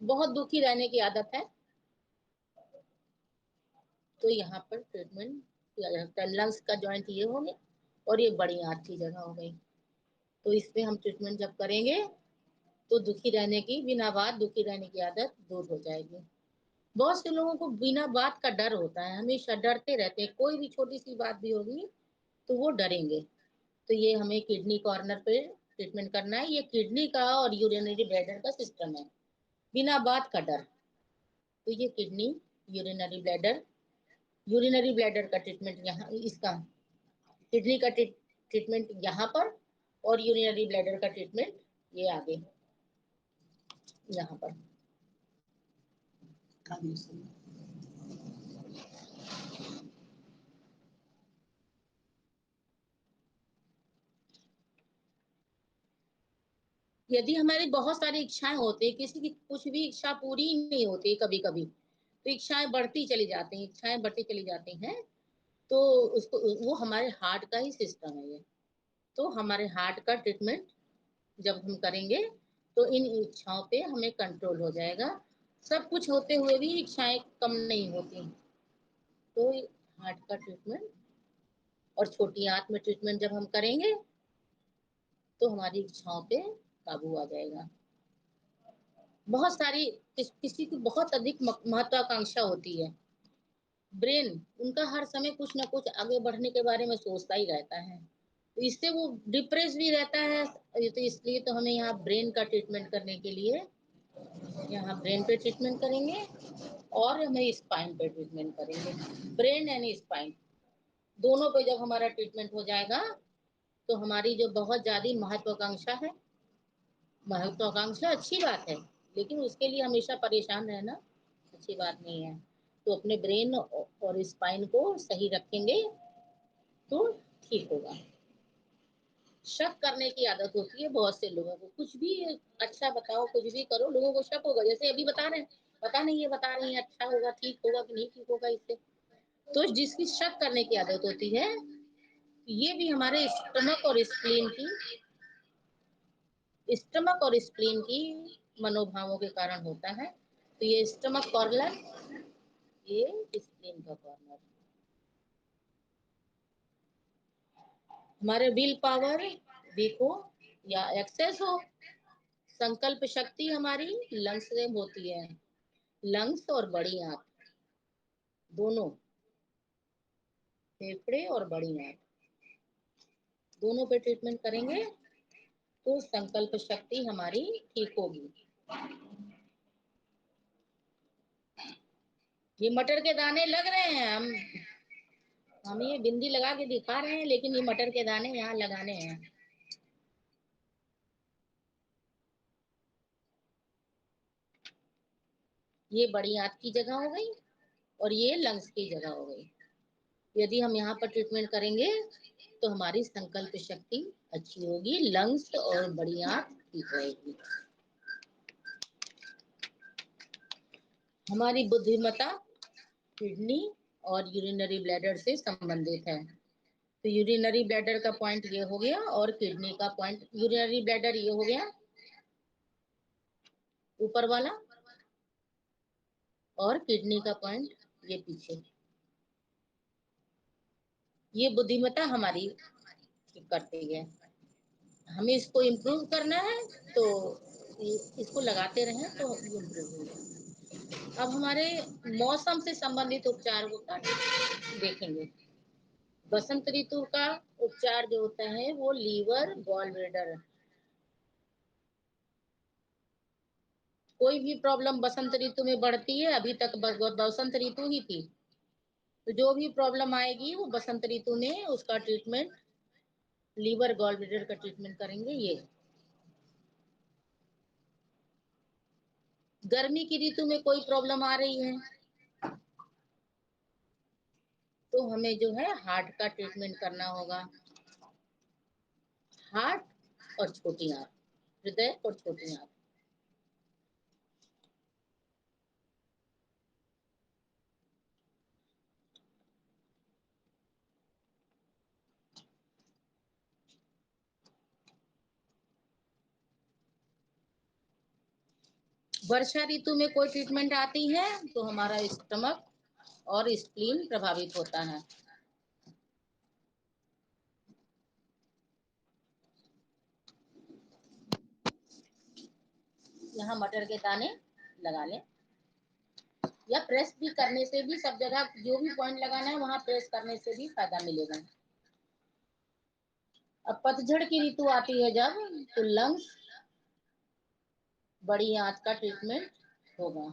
बहुत दुखी रहने की आदत है, तो यहाँ पर ट्रीटमेंट किया जा सकता है। लंग्स का जॉइंट ये हो गया, और ये बड़ी आंत की जगह हो गई। तो इसमें हम ट्रीटमेंट जब करेंगे, तो दुखी रहने की, बिना बात दुखी रहने की आदत दूर हो जाएगी। बहुत से लोगों को बिना बात का डर होता है, हमेशा डरते रहते हैं, कोई भी छोटी सी बात भी होगी तो वो डरेंगे। तो ये हमें किडनी कॉर्नर पे ट्रीटमेंट करना है। ये किडनी का और यूरिनरी ब्लैडर का सिस्टम है, बिना बात का डर। तो ये किडनी, यूरिनरी ब्लैडर का ट्रीटमेंट यहाँ, इसका किडनी का ट्रीटमेंट यहाँ पर, और यूरिनरी ब्लैडर का ट्रीटमेंट ये आगे यहाँ पर। यदि हमारी बहुत सारी इच्छाएं होती है, किसी की कुछ भी इच्छा पूरी नहीं होती कभी कभी, तो इच्छाएं बढ़ती चली जाती हैं, तो उसको, वो हमारे हार्ट का ही सिस्टम है ये। तो हमारे हार्ट का ट्रीटमेंट जब हम करेंगे तो इन इच्छाओं पे हमें कंट्रोल हो जाएगा। सब कुछ होते हुए भी इच्छाएं कम नहीं होती। तो हार्ट का ट्रीटमेंट और छोटी आंत में ट्रीटमेंट जब हम करेंगे तो हमारी इच्छाओं पे काबू आ जाएगा। बहुत सारी किसी की बहुत अधिक महत्वाकांक्षा होती है, ब्रेन उनका हर समय कुछ ना कुछ आगे बढ़ने के बारे में सोचता ही रहता है, तो इससे वो डिप्रेस भी रहता है। तो इसलिए तो हमें यहाँ ब्रेन का ट्रीटमेंट करने के लिए, यहाँ ब्रेन पे ट्रीटमेंट करेंगे और हमें स्पाइन पे ट्रीटमेंट करेंगे। ब्रेन एंड स्पाइन दोनों पे जब हमारा ट्रीटमेंट हो जाएगा तो हमारी जो बहुत ज्यादा महत्वाकांक्षा है, महत्वाकांक्षा अच्छी बात है, लेकिन उसके लिए हमेशा परेशान रहना अच्छी बात नहीं है। तो अपने ब्रेन और स्पाइन को सही रखेंगे तो ठीक होगा। शक करने की आदत होती है बहुत से लोगों को, कुछ भी अच्छा बताओ, कुछ भी करो, लोगों को शक होगा। जैसे अभी बता रहे हैं, पता नहीं ये बता रही है अच्छा होगा, ठीक होगा कि नहीं ठीक होगा इससे। तो जिसकी शक करने की आदत होती है, ये भी हमारे स्टमक और स्प्लीन की मनोभावों के कारण होता है। तो ये स्टमक कॉर्नर, ये स्प्लीन का कॉर्नर। हमारे विल पावर वीक हो या एक्सेस हो, संकल्प शक्ति हमारी लंग्स से होती है। लंग्स और बड़ी आंत दोनों, फेफड़े और बड़ी आंत दोनों पे ट्रीटमेंट करेंगे तो संकल्प शक्ति हमारी ठीक होगी। ये मटर के दाने लग रहे हैं, हम ये बिंदी लगा के दिखा रहे हैं, लेकिन ये मटर के दाने यहाँ लगाने हैं। ये बड़ी आंत की जगह हो गई और ये लंग्स की जगह हो गई। यदि हम यहाँ पर ट्रीटमेंट करेंगे तो हमारी संकल्प शक्ति अच्छी होगी, लंग्स और बड़ी आंत ठीक रहेगी। हमारी बुद्धिमत्ता किडनी और यूरिनरी ब्लैडर से संबंधित है। तो यूरिनरी ब्लैडर का पॉइंट ये हो गया और किडनी का पॉइंट, यूरिनरी ब्लैडर ये हो गया ऊपर वाला, और किडनी का पॉइंट ये पीछे। ये बुद्धिमत्ता हमारी करती है। हमें इसको इम्प्रूव करना है तो इसको लगाते रहें तो इम्प्रूव होगा। अब हमारे मौसम से संबंधित उपचार का देखेंगे। बसंत ऋतु का उपचार जो होता है वो लीवर गॉल ब्लैडर। कोई भी प्रॉब्लम बसंत ऋतु में बढ़ती है, अभी तक बसंत ऋतु ही थी, तो जो भी प्रॉब्लम आएगी वो बसंत ऋतु में उसका ट्रीटमेंट, लीवर गॉल ब्लैडर का ट्रीटमेंट करेंगे। ये गर्मी की ऋतु में कोई प्रॉब्लम आ रही है तो हमें जो है हार्ट का ट्रीटमेंट करना होगा। हार्ट और छोटी आंत, हृदय और छोटी आंत। वर्षा ऋतु में कोई ट्रीटमेंट आती है तो हमारा स्टमक और स्प्लीन प्रभावित होता है। यहाँ मटर के दाने लगा लें, या प्रेस भी करने से भी, सब जगह जो भी पॉइंट लगाना है वहां प्रेस करने से भी फायदा मिलेगा। अब पतझड़ की ऋतु आती है जब, तो लंग्स बड़ी आंच का ट्रीटमेंट होगा।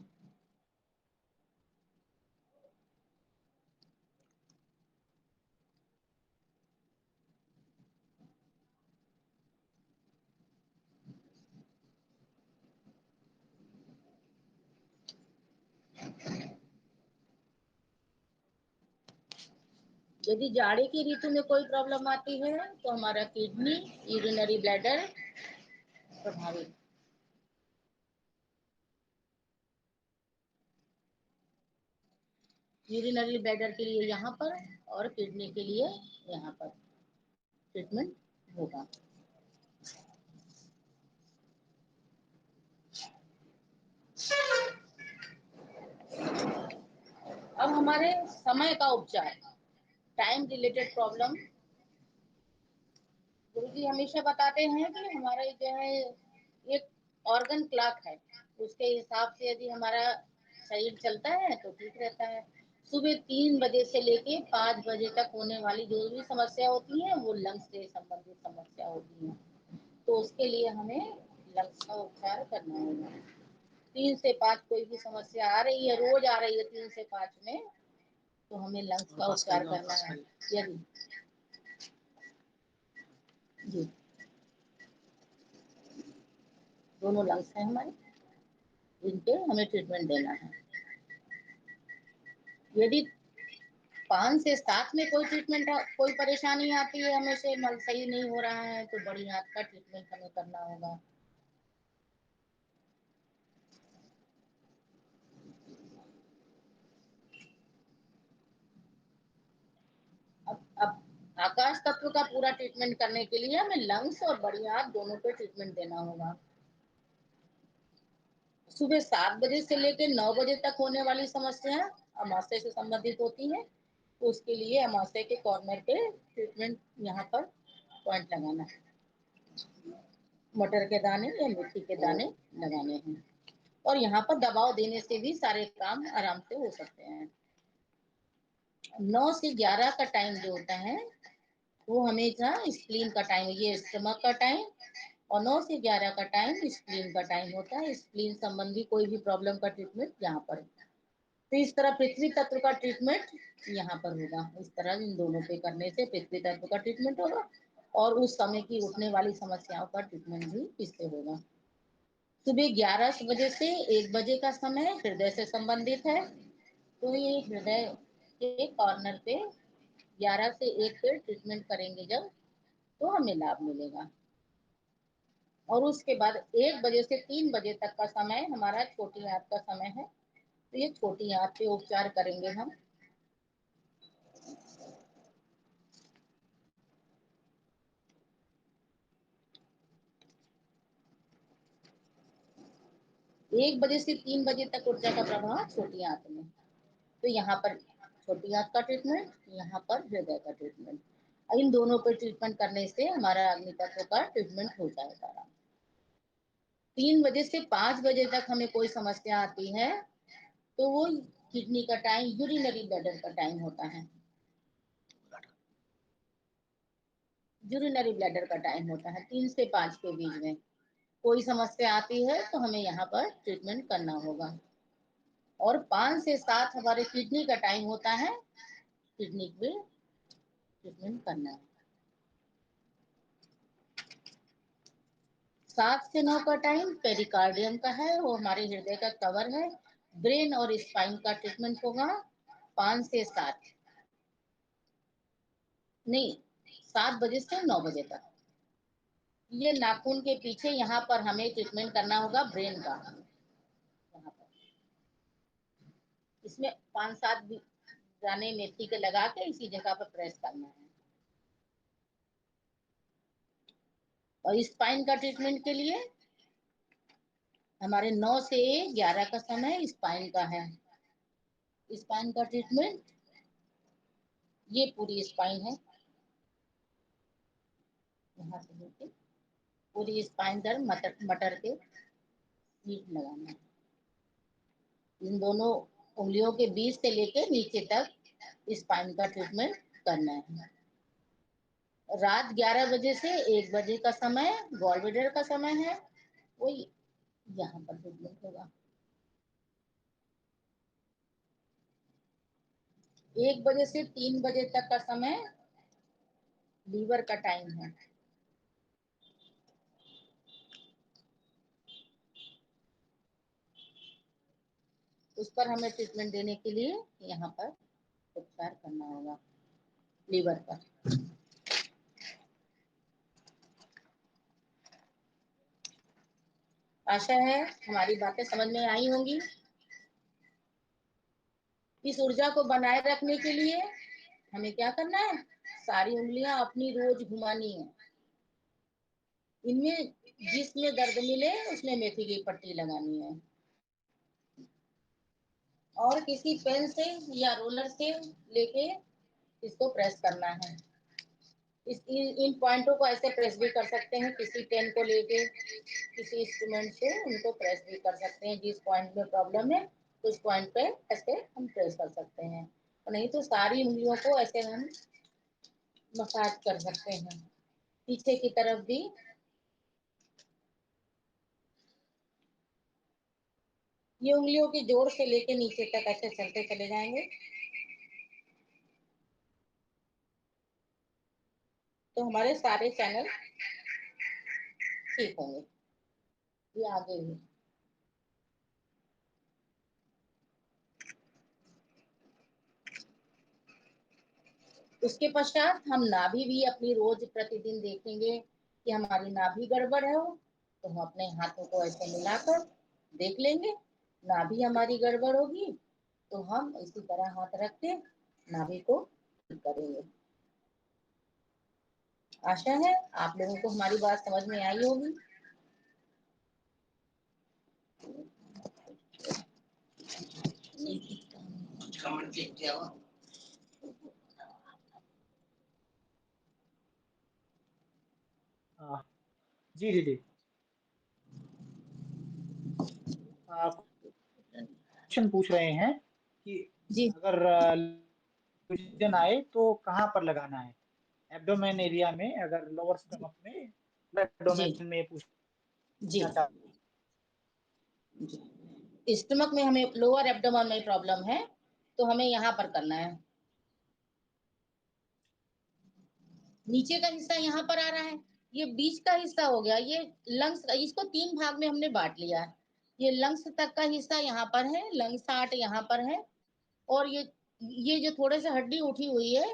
यदि जाड़े की ऋतु में कोई प्रॉब्लम आती है तो हमारा किडनी, यूरिनरी ब्लैडर प्रभावित। यूरिनरी ब्लैडर के लिए यहाँ पर और किडनी के लिए यहाँ पर ट्रीटमेंट होगा। अब हमारे समय का उपचार, टाइम रिलेटेड प्रॉब्लम। गुरुजी हमेशा बताते हैं कि हमारा जो है एक ऑर्गन क्लॉक है, उसके हिसाब से यदि हमारा शरीर चलता है तो ठीक रहता है। सुबह 3 बजे से लेके 5 बजे तक होने वाली जो भी समस्या होती है वो लंग्स से संबंधित समस्या होती है, तो उसके लिए हमें लंग्स का उपचार करना होगा। 3 से 5 कोई भी समस्या आ रही है, रोज आ रही है 3 से 5 में, तो हमें लंग्स का उपचार करना है। यदि जी दोनों लंग्स हैं हमारे, इनके हमें ट्रीटमेंट देना है। यदि 5 से 7 में कोई ट्रीटमेंट, कोई परेशानी आती है, हमें से मल सही नहीं हो रहा है, तो बड़ी आंत का ट्रीटमेंट हमें करना होगा। अब आकाश तत्व का पूरा ट्रीटमेंट करने के लिए हमें लंग्स और बड़ी आंत दोनों पे ट्रीटमेंट देना होगा। सुबह 7 बजे से लेकर 9 बजे तक होने वाली समस्या अमाशय से संबंधित होती है, तो उसके लिए अमाशय के कॉर्नर पे ट्रीटमेंट यहाँ पर पॉइंट लगाना है। मटर के दाने या मेथी के दाने लगाने हैं, और यहाँ पर दबाव देने से भी सारे काम आराम से हो सकते हैं। 9 से 11 का टाइम जो होता है वो हमेशा स्प्लीन का टाइम, ये स्टमक का टाइम, और 9 से 11 का टाइम स्प्लीन का टाइम होता है। स्प्लीन संबंधी कोई भी प्रॉब्लम का ट्रीटमेंट यहाँ पर। तो इस तरह पृथ्वी तत्व का ट्रीटमेंट यहाँ पर होगा। इस तरह इन दोनों पे करने से पृथ्वी तत्व का ट्रीटमेंट होगा, और उस समय की उठने वाली समस्याओं का ट्रीटमेंट भी इससे होगा। सुबह 11 बजे से 1 बजे का समय हृदय से संबंधित है, तो ये हृदय के कॉर्नर पे 11 से 1 पे ट्रीटमेंट करेंगे जब, तो हमें लाभ मिलेगा। और उसके बाद 1 बजे से 3 बजे तक का समय हमारा छोटी आंत का समय है, तो ये छोटी आंत पे उपचार करेंगे हम। एक बजे से 3 बजे तक ऊर्जा का प्रभाव छोटी आंत में, तो यहाँ पर छोटी आंत का ट्रीटमेंट, यहाँ पर हृदय का ट्रीटमेंट। इन दोनों पर ट्रीटमेंट करने से हमारा अग्नि तत्व का ट्रीटमेंट हो जाएगा। 3 बजे से 5 बजे तक हमें कोई समस्या आती है, तो वो किडनी का टाइम, यूरिनरी ब्लैडर का टाइम होता है। यूरिनरी ब्लैडर का टाइम होता है 3 से 5 के बीच में कोई समस्या आती है, तो हमें यहाँ पर ट्रीटमेंट करना होगा। और 5 से 7 हमारे किडनी का टाइम होता है, किडनी पे ट्रीटमेंट करना है। 7 से 9 का टाइम पेरिकार्डियम का है, वो हमारे हृदय का कवर है। ब्रेन और स्पाइन का ट्रीटमेंट होगा 5 से 7, नहीं 7 बजे से 9 बजे तक। ये नाखून के पीछे यहाँ पर हमें ट्रीटमेंट करना होगा ब्रेन का। यहाँ पर इसमें 5-7 दाने मेथी के लगा के इसी जगह पर प्रेस करना है। और स्पाइन का ट्रीटमेंट के लिए हमारे 9 से 11 का समय स्पाइन का है। स्पाइन का ट्रीटमेंट, ये पूरी स्पाइन है, यहाँ से लेके पूरी स्पाइन पर मटर के सीट लगाना है। इन दोनों उंगलियों के बीच से लेके नीचे तक स्पाइन का ट्रीटमेंट करना है। रात 11 बजे से 1 बजे का समय गॉल ब्लैडर का समय है, वही यहाँ पर ट्रीटमेंट होगा। 1 बजे से 3 बजे तक का समय लीवर का टाइम है। उस पर हमें ट्रीटमेंट देने के लिए यहाँ पर उपचार करना होगा लीवर पर। आशा है हमारी बातें समझ में आई होंगी। इस ऊर्जा को बनाए रखने के लिए हमें क्या करना है, सारी उंगलियां अपनी रोज घुमानी है। इनमें जिसमें दर्द मिले उसमें मेथी की पट्टी लगानी है और किसी पेन से या रोलर से लेके इसको प्रेस करना है। इन पॉइंटों को ऐसे प्रेस भी कर सकते हैं, किसी पेन को लेके किसी इंस्ट्रूमेंट से उनको प्रेस भी कर सकते हैं। जिस पॉइंट में प्रॉब्लम है उस पॉइंट पे ऐसे हम प्रेस कर सकते हैं, और नहीं तो सारी उंगलियों को ऐसे हम मसाज कर सकते हैं। पीछे की तरफ भी ये उंगलियों की जोड़ से लेके नीचे तक ऐसे चलते चले जाएंगे तो हमारे सारे चैनल ठीक होंगे। ये आगे भी उसके पश्चात हम नाभि भी अपनी रोज प्रतिदिन देखेंगे कि हमारी नाभि गड़बड़ है हो, तो हम अपने हाथों को ऐसे मिलाकर देख लेंगे। नाभि हमारी गड़बड़ होगी तो हम इसी तरह हाथ रख के नाभि को ठीक करेंगे। आशा है आप लोगों को हमारी बात समझ में आई होगी। जी जी जी। क्वेश्चन पूछ रहे हैं कि जी अगर लूजन आए तो कहाँ पर लगाना है, एब्डोमेन एरिया में, अगर लोअर स्टमक में, जी एब्डोमेन में जी पूछना चाहते जी। स्टमक में हमें लोअर एब्डोमेन में प्रॉब्लम है तो हमें यहाँ पर करना है। नीचे का हिस्सा यहाँ पर आ रहा है, ये बीच का हिस्सा हो गया, ये लंग्स, इसको 3 भाग में हमने बांट लिया है। ये लंग्स तक का हिस्सा यहाँ पर है, लंग्स 8 यहाँ पर है, और ये जो थोड़े से हड्डी उठी हुई है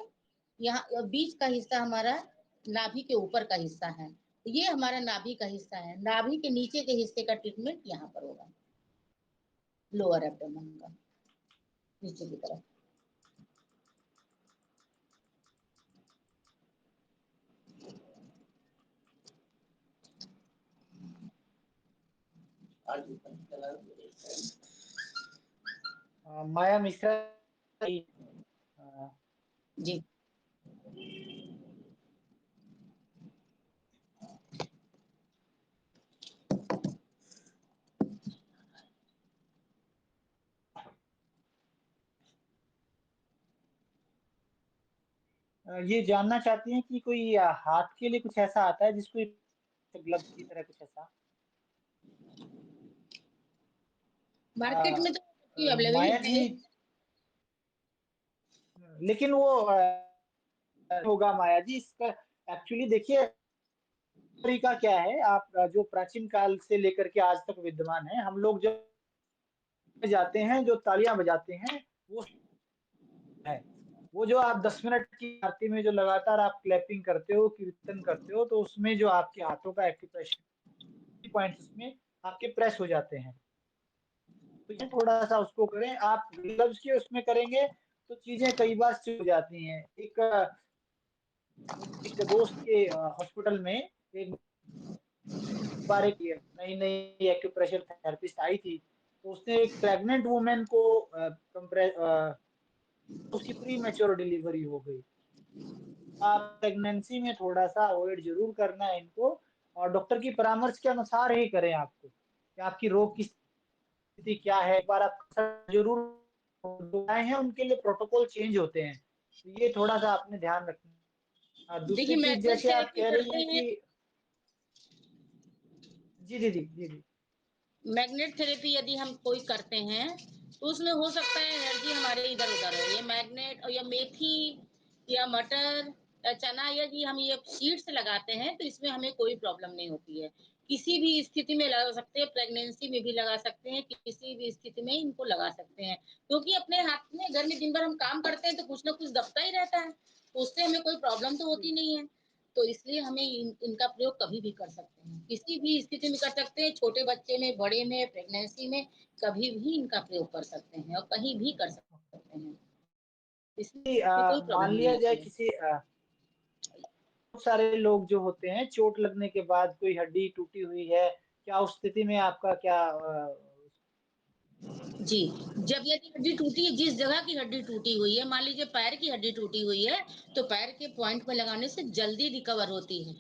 यहाँ बीच का हिस्सा हमारा नाभि के ऊपर का हिस्सा है। ये हमारा नाभि का हिस्सा है। नाभि के नीचे के हिस्से का ट्रीटमेंट यहाँ पर होगा, लोअर एब्डोमेन का नीचे की तरफ। माया मिश्रा जी ये जानना चाहती हैं कि कोई हाथ के लिए कुछ ऐसा आता है जिसको ग्लव्स की तरह कुछ ऐसा। मार्केट में तो अवेलेबल माया है। जी, लेकिन वो होगा माया जी, इसका एक्चुअली देखिए तरीका क्या है, आप जो प्राचीन काल से लेकर के आज तक विद्यमान है, हम लोग जब जाते हैं जो तालियां बजाते हैं वो है, वो जो आप 10 मिनट की आरती में जो लगातार आप क्लैपिंग करते हो, कीर्तन करते हो, तो उसमें जो आपके हाथों का एक्यूप्रेशर पॉइंट्स उसमें आपके प्रेस हो जाते हैं। तो ये थोड़ा सा उसको करें, आप ग्लव्स के उसमें करेंगे तो चीजें कई बार से हो जाती हैं। एक दोस्त के हॉस्पिटल में एक बार एक नई नई एक्यूप्रेशर थेरेपिस्ट आई थी, तो उसने एक प्रेग्नेंट वुमेन को उसकी प्री मैच्योर डिलीवरी हो गई। आप प्रेगनेंसी में थोड़ा सा अवॉइड जरूर करना है इनको, और डॉक्टर की परामर्श के अनुसार ही करें आपको कि आपकी रोग की स्थिति क्या है। एक बार आप जरूर आए हैं, उनके लिए प्रोटोकॉल चेंज होते हैं, तो ये थोड़ा सा आपने ध्यान रखना दूसरी देखिए चीज़ मैग्नेट जैसे आप थेरेपी कह रही करते हैं हैं। कि जी। मैग्नेट थेरेपी यदि हम कोई करते हैं तो उसमें हो सकता है एनर्जी हमारे इधर-उधर हो। ये मैग्नेट या मेथी या मटर या चना यदि हम ये सीड्स लगाते हैं तो इसमें हमें कोई प्रॉब्लम नहीं होती है। किसी भी स्थिति में लगा सकते हैं, प्रेगनेंसी में भी लगा सकते हैं, किसी भी स्थिति में इनको लगा सकते हैं। क्योंकि अपने हाथ में घर में दिन भर हम काम करते हैं तो कुछ न कुछ दबता ही रहता है। तो उससे हमें कोई प्रॉब्लम तो होती नहीं है। तो इसलिए हमें इनका प्रयोग कभी भी कर सकते हैं। किसी भी स्थिति में कर सकते हैं, छोटे बच्चे में, बड़े में, प्रेगनेंसी में, कभी भी इनका प्रयोग कर सकते हैं और कहीं भी कर सकते हैं। कि इसमें कोई मान प्रॉब्लम नहीं लिया जाए होती है। किसी बहुत सारे लोग जो होते हैं चोट लगने के बाद कोई हड्डी टूटी हुई है, क्या उस स्थिति में आपका क्या जी, जब यदि हड्डी टूटी है, जिस जगह की हड्डी टूटी हुई है, मान लीजिए पैर की हड्डी टूटी हुई है, तो पैर के पॉइंट में लगाने से जल्दी रिकवर होती है।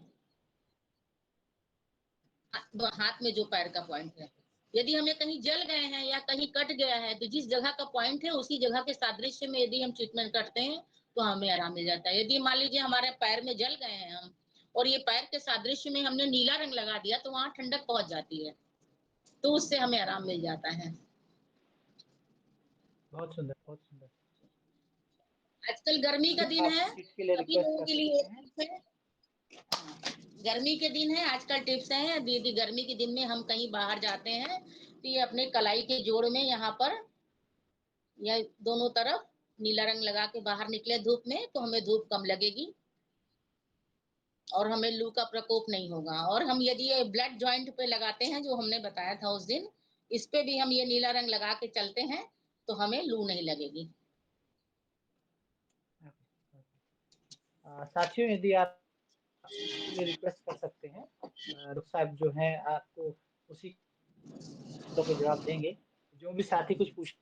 हाथ में जो पैर का पॉइंट है। यदि हमें कहीं जल गए हैं या कहीं कट गया है, तो जिस जगह का पॉइंट है, उसी जगह के सादृश्य में यदि हम ट्रीटमेंट करते हैं, तो हमें आराम मिल जाता है। यदि मान लीजिए हमारे पैर में जल गए हैं हम और ये पैर के सादृश्य में हमने नीला रंग लगा दिया, तो वहाँ ठंडक पहुँच जाती है। तो उससे हमें आराम मिल जाता है। बहुत सुंदर, बहुत सुंदर। आजकल गर्मी का दिन आप है, इसके लिए सभी रिक्वेस्ट लोगों कर के लिए सकते एक हैं। टिप्स है। हाँ, गर्मी के दिन है, आजकल टिप्स हैं, यदि गर्मी के दिन में हम कहीं बाहर जाते हैं, तो ये अपने कलाई के जोड़ में यहाँ पर या दोनों तरफ नीला रंग लगा के बाहर निकले धूप में, तो हमें धूप कम लगेगी और हमें लू का प्रकोप नहीं होगा। और हम यदि ये ब्लड जॉइंट पे लगाते हैं, जो हमने बताया था उस दिन, इस पे भी हम ये नीला रंग लगा के चलते हैं, तो हमें लू नहीं लगेगी। साथियों, यदि आप इसके लिए रिक्वेस्ट कर सकते हैं, डॉक्टर साहब जो हैं आपको उसी के जवाब देंगे। जो भी साथी कुछ पूछ